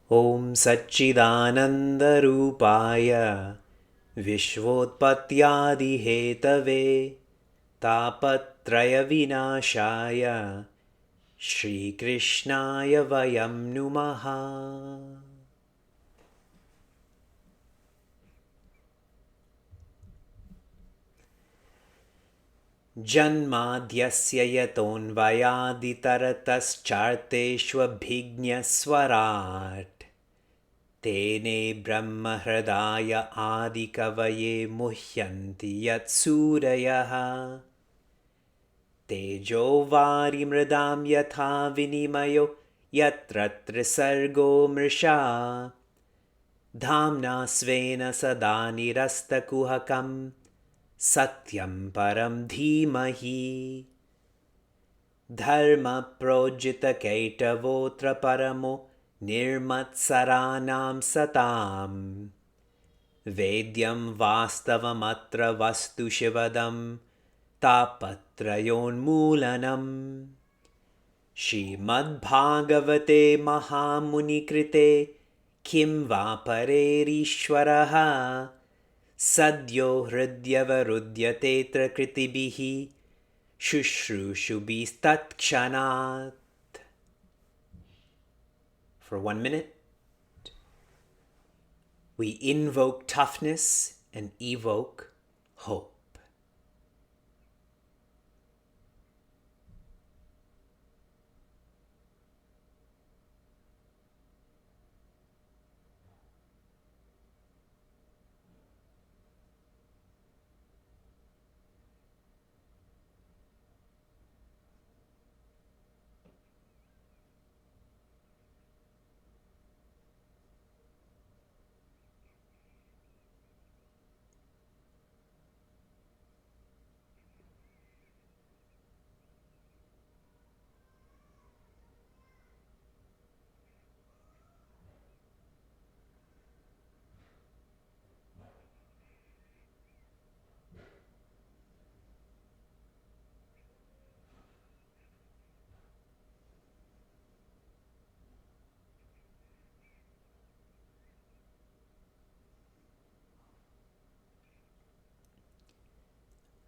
Om Satchidananda Rupaya Vishvotpatyadi Hetave Tapatraya Vinashaya Shri Krishnaya Vayam Numaha. Janmadhyasya yatonvayaditaratascharteshvabhignaswarat Tene brahmahradaya adikavaye muhyanti yatsurayaha Tejo varimridam yatha vinimayo yatra trisargo mrisha Dhamna svena sada nirastakuhakam Satyam param dhimahi Dharma projita kaitavotra paramo Nirmatsaranam satam Vedyam vastavamatra vastu shivadam Tapatrayon mulanam Shrimad Bhagavate Mahamuni Kim va parerishvaraha Sadyo hridyavarudyate kritibihi Shushrushubistatshanat. For 1 minute, we invoke toughness and evoke hope.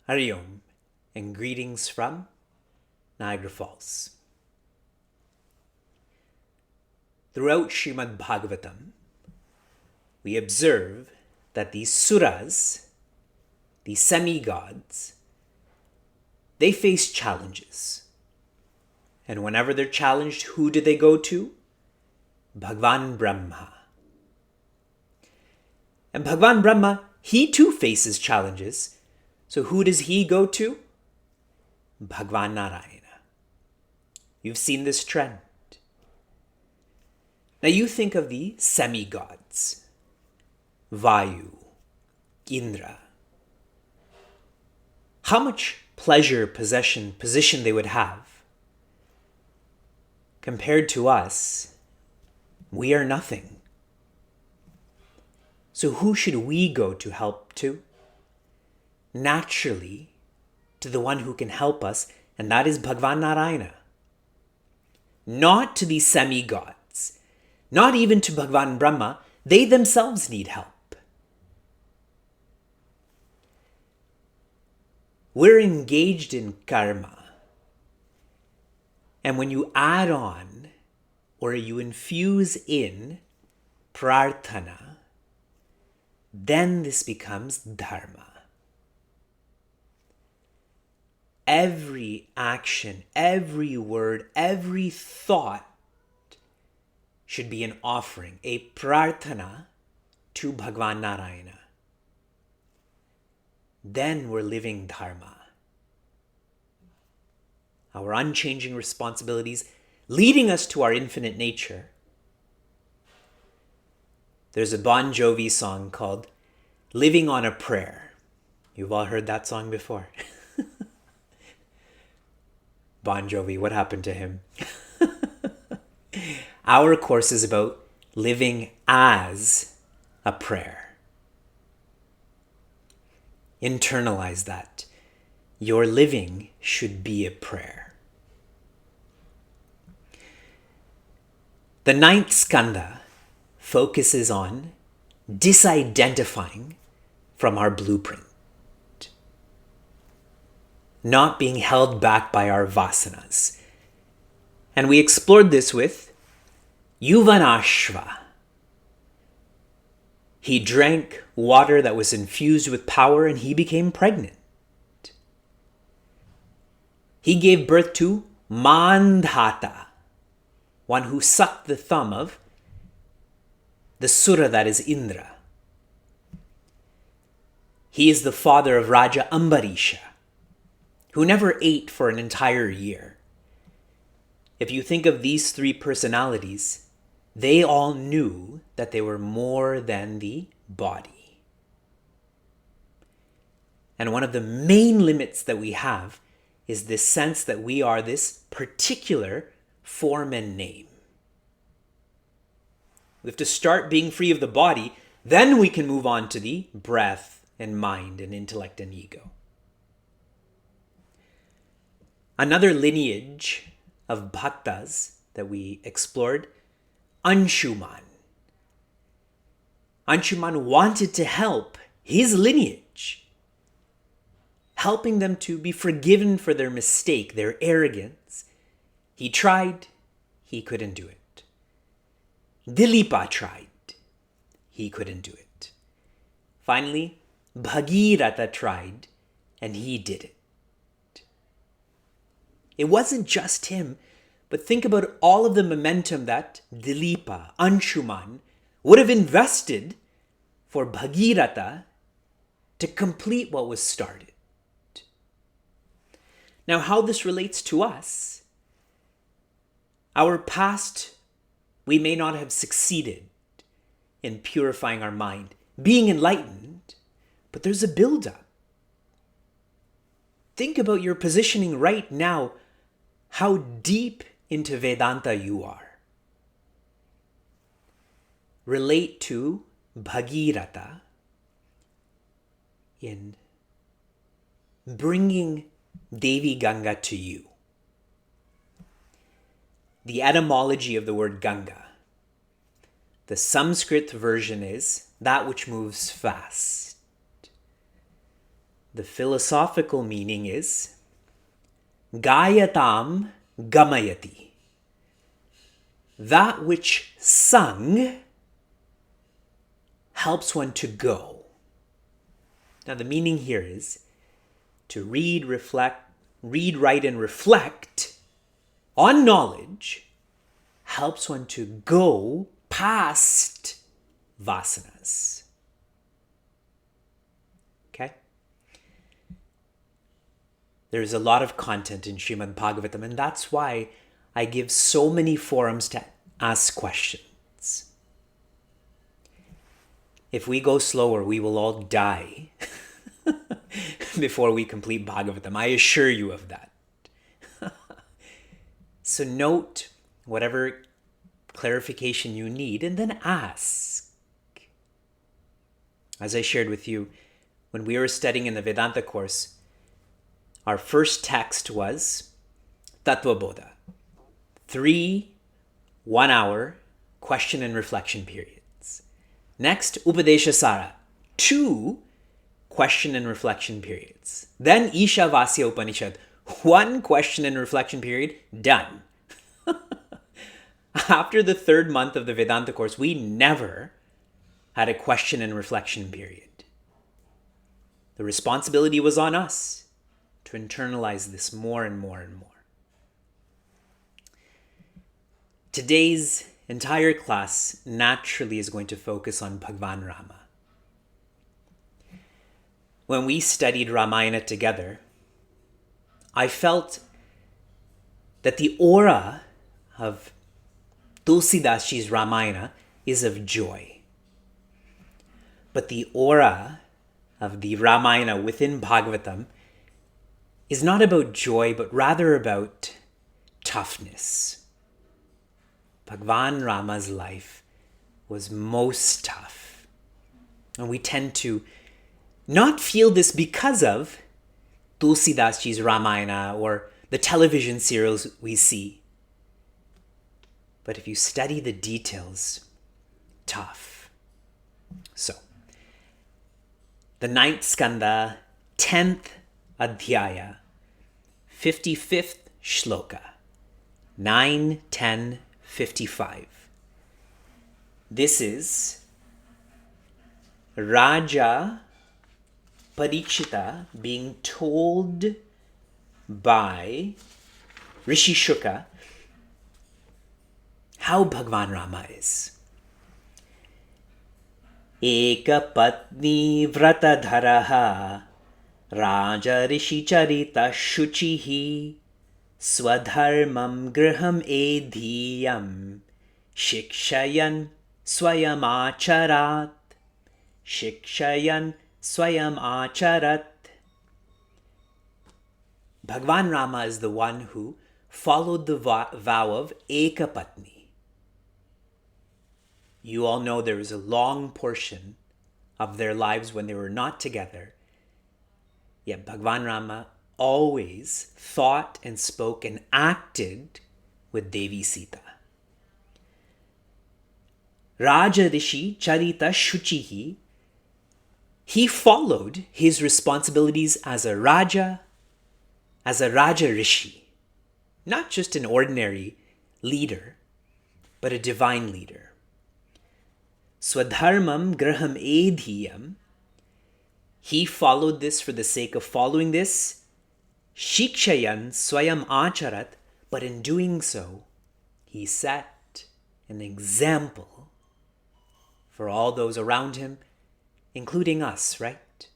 Hari Om, and greetings from Niagara Falls. Throughout Srimad Bhagavatam, we observe that these suras, these semi-gods, they face challenges. And whenever they're challenged, who do they go to? Bhagwan Brahma. And Bhagwan Brahma, he too faces challenges. So who does he go to? Bhagwan Narayana. You've seen this trend. Now you think of the semi-gods. Vayu, Indra. How much pleasure, position they would have. Compared to us, we are nothing. So who should we go to help to? Naturally, to the one who can help us, and that is Bhagwan Narayana. Not to these semi-gods, not even to Bhagwan Brahma. They themselves need help. We're engaged in karma. And when you add on, or you infuse in prarthana, then this becomes dharma. Every action, every word, every thought should be an offering, a prarthana to Bhagwan Narayana. Then we're living dharma. Our unchanging responsibilities leading us to our infinite nature. There's a Bon Jovi song called Living on a Prayer. You've all heard that song before. Bon Jovi, what happened to him? Our course is about living as a prayer. Internalize that. Your living should be a prayer. The 9th skandha focuses on disidentifying from our blueprint, not being held back by our vasanas. And we explored this with Yuvanashva. He drank water that was infused with power and he became pregnant. He gave birth to Mandhata, one who sucked the thumb of the Sura, that is Indra. He is the father of Raja Ambarisha, who never ate for an entire year. If you think of these three personalities, they all knew that they were more than the body. And one of the main limits that we have is this sense that we are this particular form and name. We have to start being free of the body, then we can move on to the breath and mind and intellect and ego. Another lineage of bhaktas that we explored, Anshuman. Anshuman wanted to help his lineage, helping them to be forgiven for their mistake, their arrogance. He tried, he couldn't do it. Dilipa tried, he couldn't do it. Finally, Bhagirata tried, and he did it. It wasn't just him, but think about all of the momentum that Dilipa, Anshuman, would have invested for Bhagirata to complete what was started. Now, how this relates to us, our past, we may not have succeeded in purifying our mind, being enlightened, but there's a build-up. Think about your positioning right now, how deep into Vedanta you are. Relate to Bhagirata in bringing Devi Ganga to you. The etymology of the word Ganga. The Sanskrit version is that which moves fast. The philosophical meaning is Gayatam Gamayati. That which sung helps one to go. Now the meaning here is to read, write, and reflect on knowledge helps one to go past vasanas. Okay? There's a lot of content in Srimad Bhagavatam, and that's why I give so many forums to ask questions. If we go slower, we will all die before we complete Bhagavatam. I assure you of that. So note whatever clarification you need and then ask. As I shared with you, when we were studying in the Vedanta course, our first text was Tattva Bodha. 3 1-hour question and reflection periods. Next, Upadesha Sara. 2 question and reflection periods. Then Ishavasya Upanishad. 1 question and reflection period, done. After the 3rd month of the Vedanta course, we never had a question and reflection period. The responsibility was on us to internalize this more and more and more. Today's entire class naturally is going to focus on Bhagwan Rama. When we studied Ramayana together, I felt that the aura of Tulsidasji's Ramayana is of joy. But the aura of the Ramayana within Bhagavatam is not about joy, but rather about toughness. Bhagwan Rama's life was most tough. And we tend to not feel this because of Tulsidasji's Ramayana or the television serials we see. But if you study the details, tough. So, the 9th skanda, 10th adhyaya, 55th shloka, 9, 10, 55. This is Raja Parikshita being told by Rishi Shuka how Bhagwan Rama is. Eka patni vratadharaha Raja Rishi Charita Shuchihi Swadharmam Griham Edhiyam Shikshayan Swayam Acharat Shikshayan Swayam Acharat. Bhagwan Rama is the one who followed the vow of Ekapatni. You all know there was a long portion of their lives when they were not together. Yet Bhagwan Rama always thought and spoke and acted with Devi Sita. Raja Rishi Charita Shuchihi. He followed his responsibilities as a Raja Rishi. Not just an ordinary leader, but a divine leader. Swadharmam graham edhiyam. He followed this for the sake of following this. Shikshayan swayam acharat. But in doing so, he set an example for all those around him, including us, right?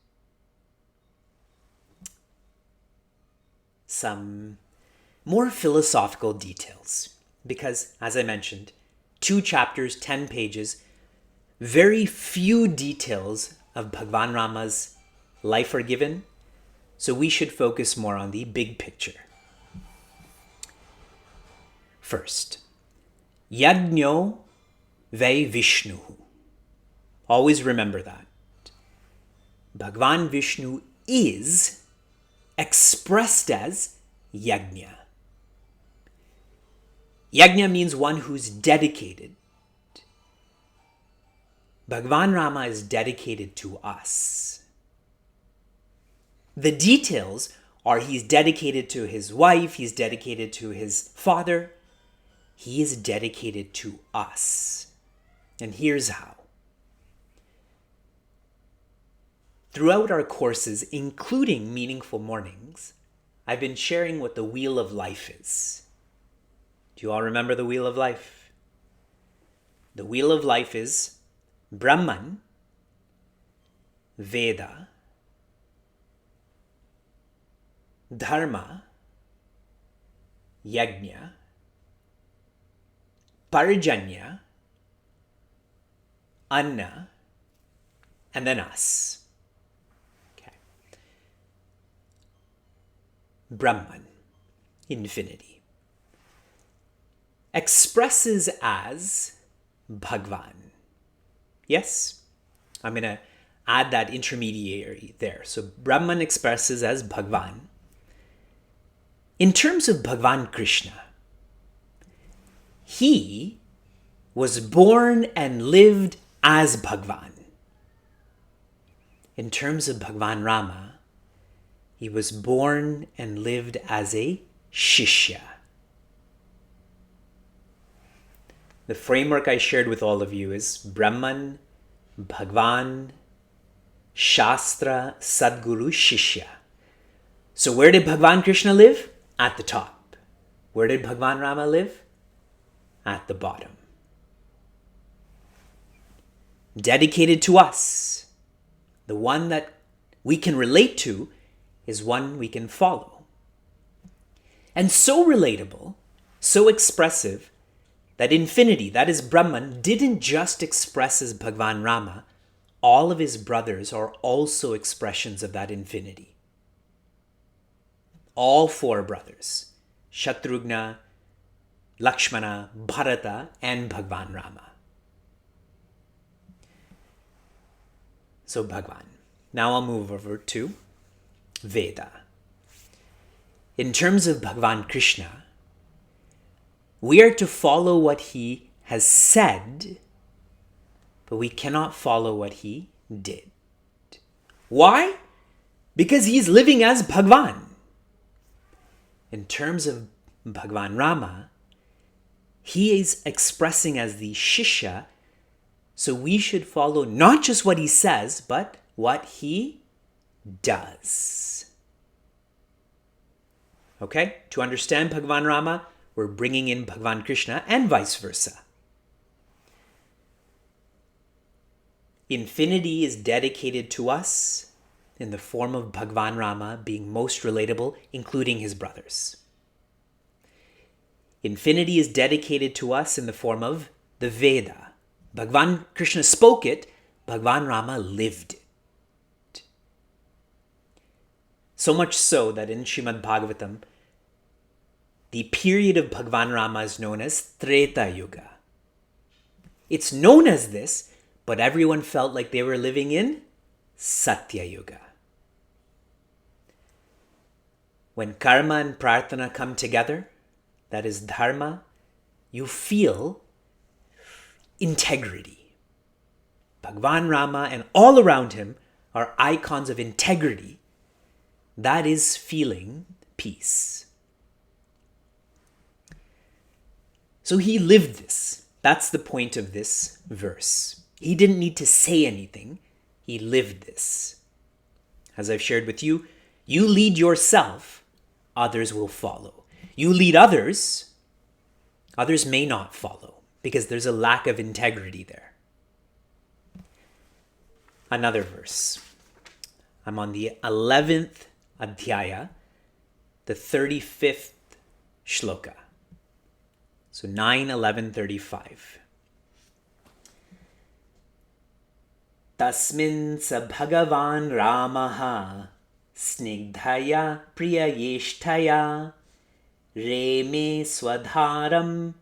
Some more philosophical details. Because, as I mentioned, 2 chapters, 10 pages, very few details of Bhagwan Rama's life are given, so we should focus more on the big picture. First, Yajno Vai Vishnu. Always remember that. Bhagwan Vishnu is expressed as Yajna. Yajna means one who's dedicated. Bhagwan Rama is dedicated to us. The details are he's dedicated to his wife, he's dedicated to his father. He is dedicated to us. And here's how. Throughout our courses, including Meaningful Mornings, I've been sharing what the Wheel of Life is. Do you all remember the Wheel of Life? The Wheel of Life is Brahman, Veda, Dharma, Yajna, Parjanya, Anna, and then us. Okay. Brahman, infinity, expresses as Bhagwan. Yes? I'm going to add that intermediary there. So Brahman expresses as Bhagwan. In terms of Bhagwan Krishna, he was born and lived as Bhagwan. In terms of Bhagwan Rama, he was born and lived as a Shishya. The framework I shared with all of you is Brahman, Bhagwan, Shastra, Sadguru, Shishya. So where did Bhagwan Krishna live? At the top. Where did Bhagwan Rama live? At the bottom. Dedicated to us. The one that we can relate to is one we can follow. And so relatable, so expressive, that infinity, that is Brahman, didn't just express as Bhagwan Rama. All of his brothers are also expressions of that infinity. All 4 brothers, Shatrughna, Lakshmana, Bharata, and Bhagwan Rama. So Bhagwan. Now I'll move over to Veda. In terms of Bhagwan Krishna, we are to follow what he has said but we cannot follow what he did. Why? Because he's living as Bhagwan. In terms of Bhagwan Rama, he is expressing as the Shishya, so we should follow not just what he says, but what he does. Okay? To understand Bhagwan Rama, we're bringing in Bhagwan Krishna and vice versa. Infinity is dedicated to us in the form of Bhagwan Rama being most relatable, including his brothers. Infinity is dedicated to us in the form of the Veda. Bhagwan Krishna spoke it, Bhagwan Rama lived it. So much so that in Srimad Bhagavatam, the period of Bhagwan Rama is known as Treta Yuga. It's known as this, but everyone felt like they were living in Satya Yuga. When karma and prarthana come together, that is dharma, you feel integrity. Bhagwan Rama and all around him are icons of integrity. That is feeling peace. So he lived this. That's the point of this verse. He didn't need to say anything. He lived this. As I've shared with you, you lead yourself, others will follow. You lead others, others may not follow because there's a lack of integrity there. Another verse. I'm on the 11th adhyaya, the 35th shloka. So 9:11:35. Tasmin sa Bhagavan Ramaha snigdhaya priyayeshtaya reme swadharam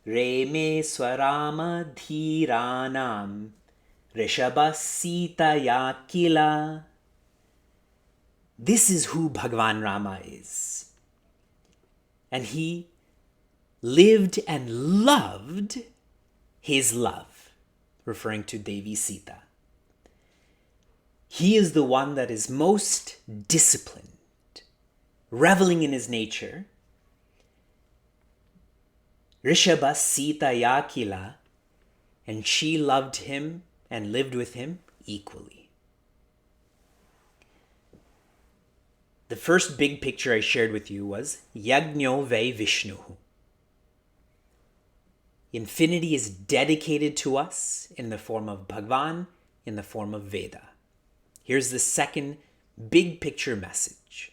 reme swarama dhiranam rishabhasitaya kila. This is who Bhagavan Rama is. And he lived and loved his love, referring to Devi Sita. He is the one that is most disciplined, reveling in his nature. Rishabha Sita Yakila, and she loved him and lived with him equally. The first big picture I shared with you was Yajno Ve Vishnuhu. Infinity is dedicated to us in the form of Bhagwan, in the form of Veda. Here's the second big picture message.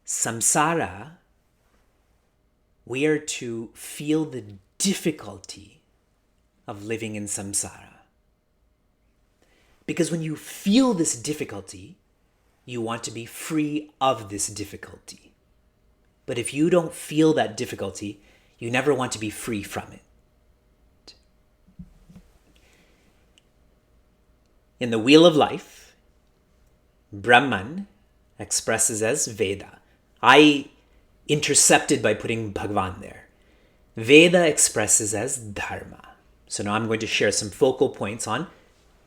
Samsara, we are to feel the difficulty of living in samsara. Because when you feel this difficulty, you want to be free of this difficulty. But if you don't feel that difficulty, you never want to be free from it. In the Wheel of Life, Brahman expresses as Veda. I intercepted by putting Bhagwan there. Veda expresses as Dharma. So now I'm going to share some focal points on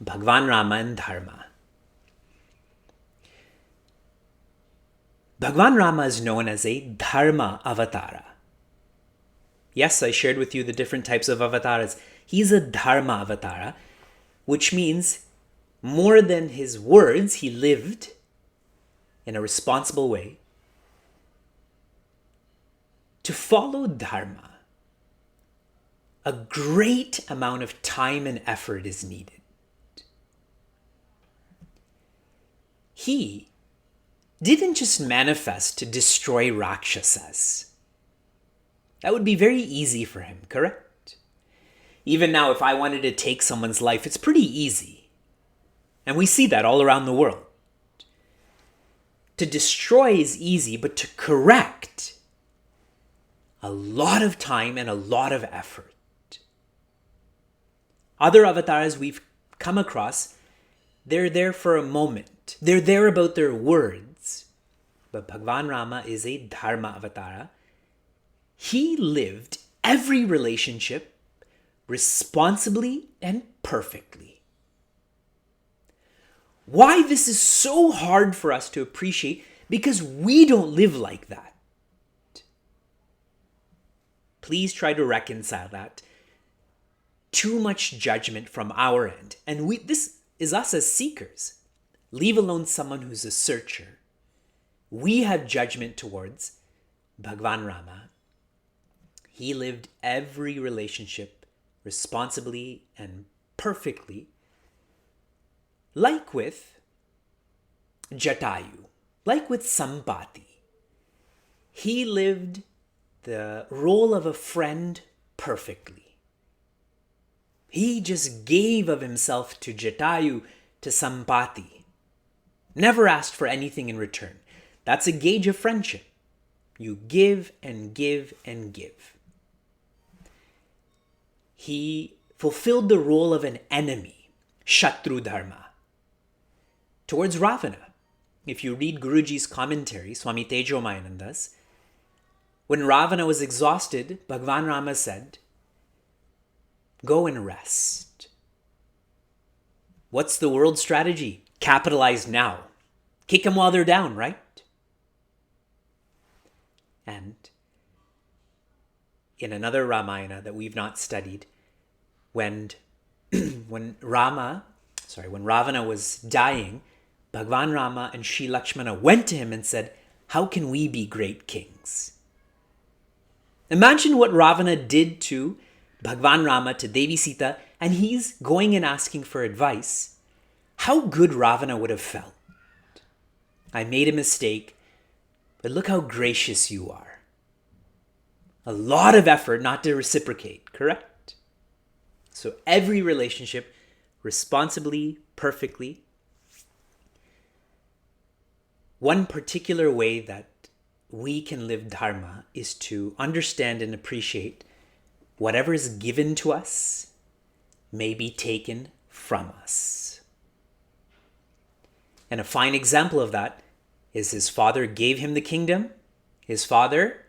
Bhagwan Rama and Dharma. Bhagwan Rama is known as a Dharma avatara. Yes, I shared with you the different types of avatars. He's a Dharma avatara, which means more than his words, he lived in a responsible way. To follow Dharma, a great amount of time and effort is needed. He didn't just manifest to destroy Rakshasas. That would be very easy for him, correct? Even now, if I wanted to take someone's life, it's pretty easy. And we see that all around the world. To destroy is easy, but to correct, a lot of time and a lot of effort. Other avatars we've come across, they're there for a moment. They're there about their words. But Bhagwan Rama is a Dharma avatara. He lived every relationship responsibly and perfectly. Why this is so hard for us to appreciate? Because we don't live like that. Please try to reconcile that. Too much judgment from our end. And this is us as seekers. Leave alone someone who's a searcher. We have judgment towards Bhagwan Rama. He lived every relationship responsibly and perfectly, like with Jatayu, like with Sampati. He lived the role of a friend perfectly. He just gave of himself to Jatayu, to Sampati. Never asked for anything in return. That's a gauge of friendship. You give and give and give. He fulfilled the role of an enemy, Shatru Dharma, towards Ravana. If you read Guruji's commentary, Swami Tejomayananda's, when Ravana was exhausted, Bhagwan Rama said, "Go and rest." What's the world strategy? Capitalize now. Kick them while they're down, right? And in another Ramayana that we've not studied, when Ravana was dying, Bhagwan Rama and Sri Lakshmana went to him and said, "How can we be great kings?" Imagine what Ravana did to Bhagwan Rama, to Devi Sita, and he's going and asking for advice. How good Ravana would have felt. I made a mistake, but look how gracious you are. A lot of effort not to reciprocate, correct? So every relationship, responsibly, perfectly. One particular way that we can live dharma is to understand and appreciate whatever is given to us may be taken from us. And a fine example of that is his father gave him the kingdom. His father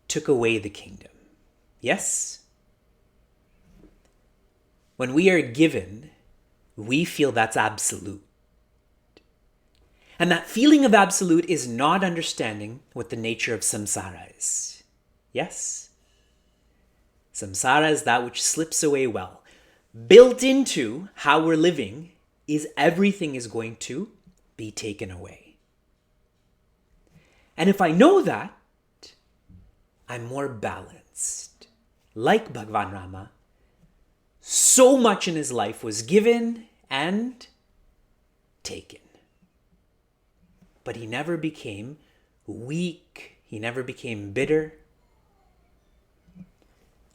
took away the kingdom. Yes? When we are given, we feel that's absolute. And that feeling of absolute is not understanding what the nature of samsara is. Yes? Samsara is that which slips away well. Built into how we're living is everything is going to be taken away. And if I know that, I'm more balanced. Like Bhagwan Rama, so much in his life was given and taken. But he never became weak. He never became bitter.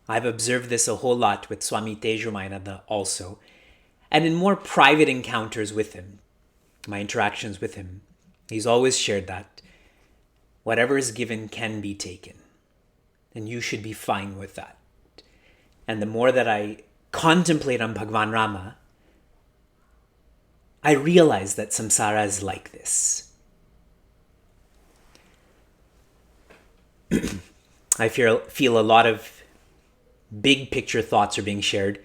I've observed this a whole lot with Swami Tejomayananda also, and in more private encounters with him, my interactions with him, he's always shared that whatever is given can be taken, and you should be fine with that. And the more that I contemplate on Bhagwan Rama, I realize that samsara is like this. I feel a lot of big picture thoughts are being shared.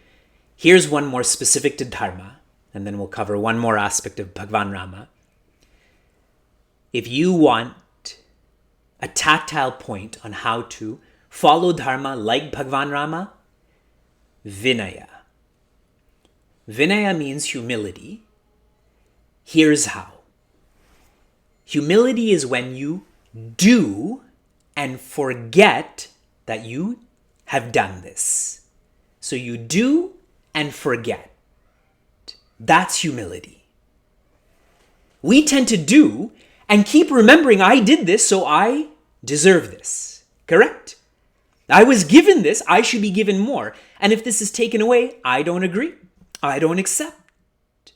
Here's one more specific to Dharma, and then we'll cover one more aspect of Bhagwan Rama. If you want a tactile point on how to follow Dharma like Bhagwan Rama, Vinaya. Vinaya means humility. Here's how. Humility is when you do and forget that you have done this. So you do and forget. That's humility. We tend to do and keep remembering, I did this, so I deserve this. Correct? I was given this, I should be given more. And if this is taken away, I don't agree. I don't accept.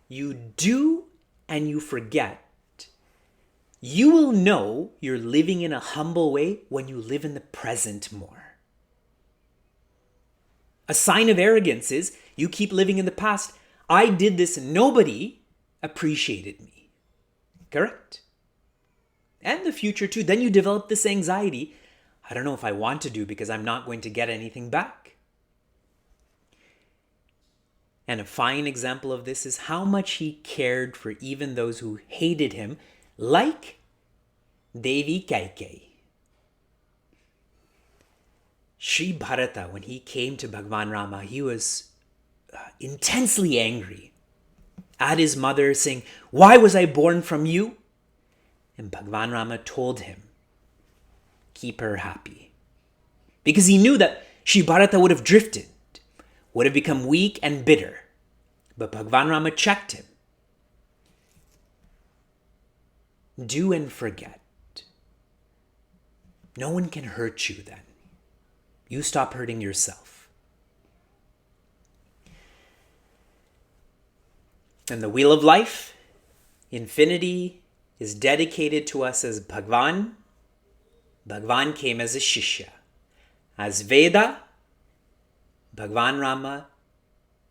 You do and you forget. You will know you're living in a humble way when you live in the present more. A sign of arrogance is you keep living in the past. I did this and nobody appreciated me. Correct? And the future too. Then you develop this anxiety. I don't know if I want to do because I'm not going to get anything back. And a fine example of this is how much he cared for even those who hated him, like Devi Kaikai. Sri Bharata, when he came to Bhagwan Rama, he was intensely angry at his mother, saying, "Why was I born from you?" And Bhagwan Rama told him, "Keep her happy." Because he knew that Sri Bharata would have drifted, would have become weak and bitter. But Bhagwan Rama checked him. Do and forget. No one can hurt you then. You stop hurting yourself. And the wheel of life, infinity, is dedicated to us as Bhagwan. Bhagwan came as a Shishya. As Veda, Bhagwan Rama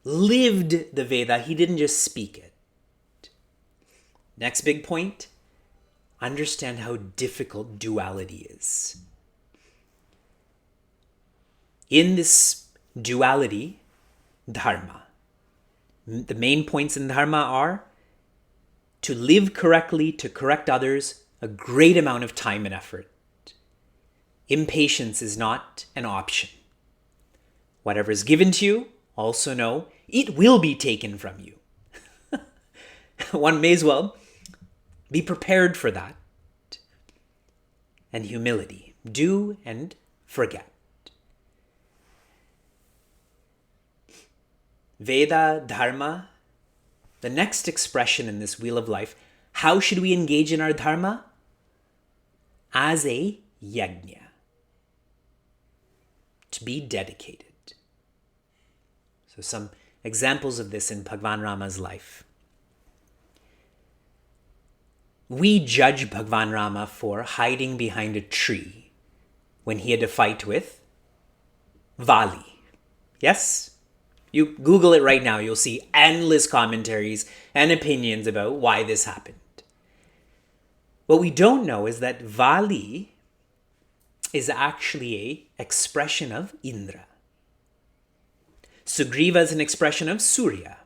lived the Veda. He didn't just speak it. Next big point, understand how difficult duality is. In this duality, dharma. The main points in dharma are to live correctly, to correct others, a great amount of time and effort. Impatience is not an option. Whatever is given to you, also know it will be taken from you. One may as well be prepared for that. And humility. Do and forget. Veda, Dharma, the next expression in this wheel of life, how should we engage in our Dharma? As a yajna. To be dedicated. So some examples of this in Bhagwan Rama's life. We judge Bhagwan Rama for hiding behind a tree when he had a fight with Vali. Yes? You Google it right now, you'll see endless commentaries and opinions about why this happened. What we don't know is that Vali is actually an expression of Indra. Sugriva is an expression of Surya.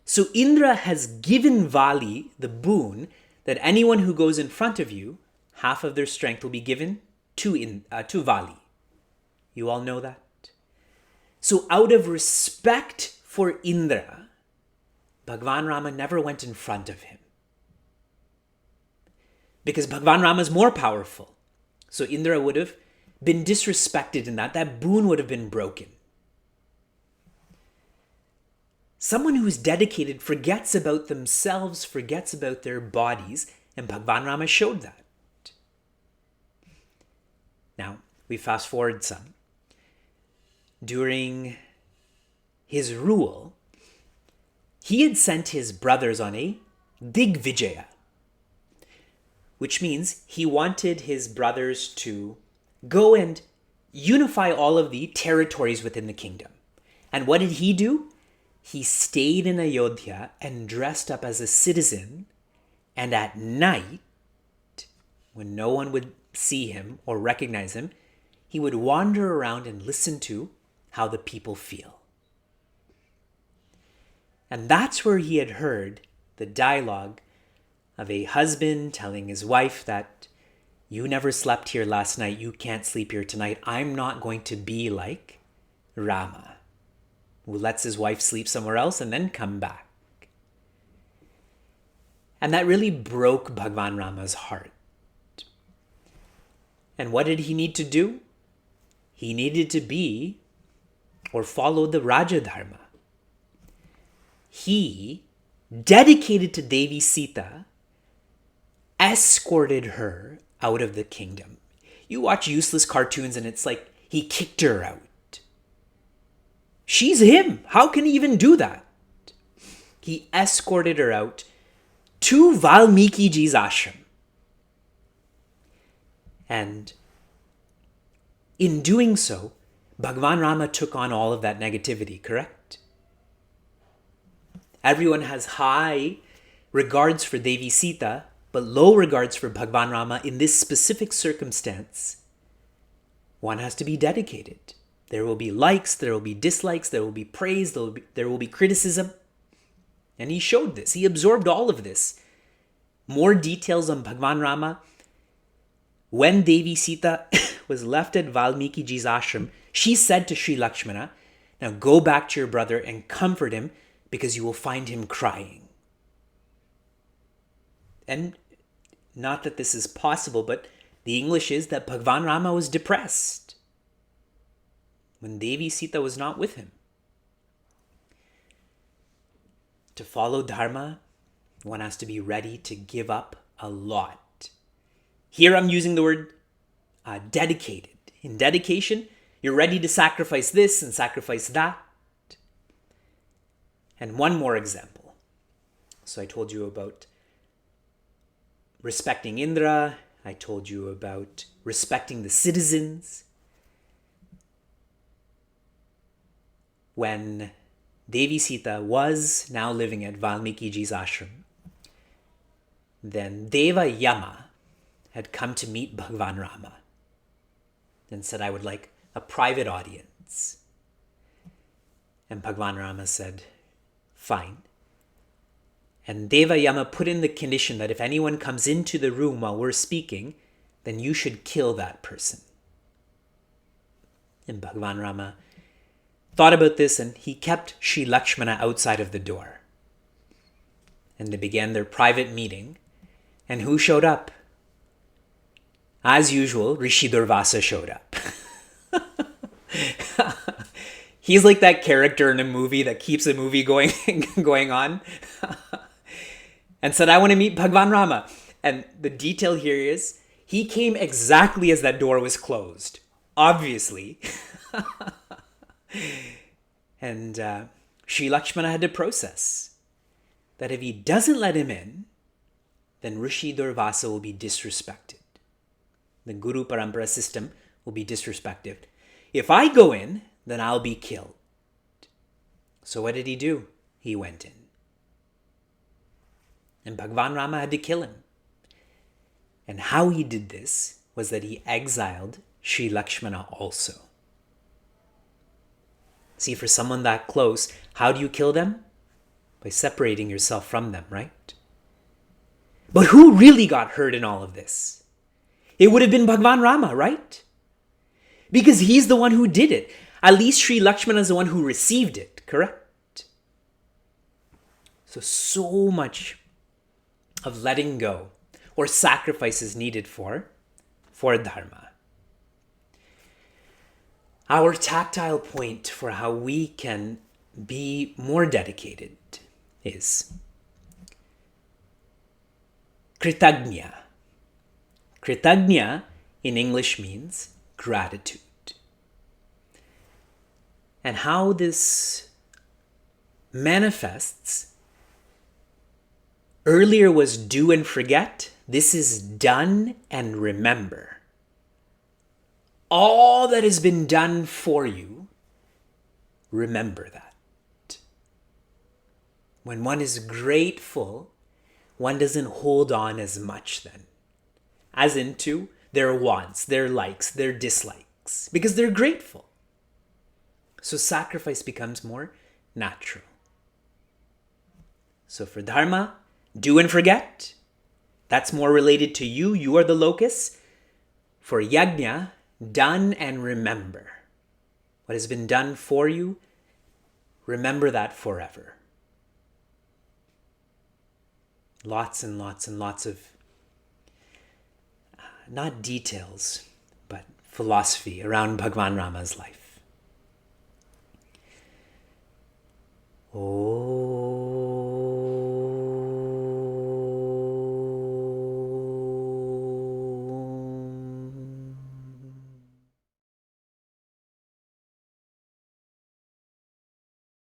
So Indra has given Vali the boon that anyone who goes in front of you, half of their strength will be given to Vali. You all know that? So out of respect for Indra, Bhagwan Rama never went in front of him. Because Bhagwan Rama is more powerful. So Indra would have been disrespected in that. That boon would have been broken. Someone who is dedicated forgets about themselves, forgets about their bodies, and Bhagwan Rama showed that. Now, we fast forward some. During his rule, he had sent his brothers on a Digvijaya, which means he wanted his brothers to go and unify all of the territories within the kingdom. And what did he do? He stayed in Ayodhya and dressed up as a citizen, and at night, when no one would see him or recognize him, he would wander around and listen to how the people feel. And that's where he had heard the dialogue of a husband telling his wife that, "You never slept here last night, you can't sleep here tonight. I'm not going to be like Rama, who lets his wife sleep somewhere else and then come back." And that really broke Bhagwan Rama's heart. And what did he need to do? He needed to be or follow the Raja Dharma. He, dedicated to Devi Sita, escorted her out of the kingdom. You watch useless cartoons and it's like he kicked her out. She's him. How can he even do that? He escorted her out to Valmiki Ji's ashram. And in doing so, Bhagwan Rama took on all of that negativity, correct? Everyone has high regards for Devi Sita, but low regards for Bhagwan Rama in this specific circumstance. One has to be dedicated. There will be likes, there will be dislikes, there will be praise, there will be criticism. And he showed this. He absorbed all of this. More details on Bhagwan Rama. When Devi Sita was left at Valmikiji's ashram, she said to Sri Lakshmana, now go back to your brother and comfort him because you will find him crying. And not that this is possible, but the English is that Bhagwan Rama was depressed when Devi Sita was not with him. To follow Dharma, one has to be ready to give up a lot. Here I'm using the word dedicated. In dedication, you're ready to sacrifice this and sacrifice that. And one more example. So I told you about respecting Indra. I told you about respecting the citizens. When Devi Sita was now living at Valmikiji's ashram, then Deva Yama had come to meet Bhagwan Rama and said, I would like a private audience. And Bhagwan Rama said, fine. And Deva Yama put in the condition that if anyone comes into the room while we're speaking, then you should kill that person. And Bhagwan Rama thought about this, and he kept Sri Lakshmana outside of the door. And they began their private meeting. And who showed up? As usual, Rishi Durvasa showed up. He's like that character in a movie that keeps a movie going on. And said, I want to meet Bhagwan Rama. And the detail here is, he came exactly as that door was closed. Obviously. And Sri Lakshmana had to process that if he doesn't let him in, then Rishi Durvasa will be disrespected. The Guru Parampara system will be disrespected. If I go in, then I'll be killed. So what did he do? He went in. And Bhagwan Rama had to kill him. And how he did this was that he exiled Sri Lakshmana also. See, for someone that close, how do you kill them? By separating yourself from them, right? But who really got hurt in all of this? It would have been Bhagwan Rama, right? Because he's the one who did it. At least Sri Lakshmana is the one who received it, correct? So much of letting go or sacrifice is needed for Dharma. Our tactile point for how we can be more dedicated is Kritagnya. Kritagnya in English means gratitude. And how this manifests, earlier was do and forget. This is done and remember. All that has been done for you, remember that. When one is grateful, one doesn't hold on as much then. As into their wants, their likes, their dislikes. Because they're grateful. So sacrifice becomes more natural. So for Dharma, do and forget. That's more related to you. You are the locus. For Yajna, done and remember. What has been done for you, remember that forever. Lots and lots and lots of, not details, but philosophy around Bhagwan Rama's life.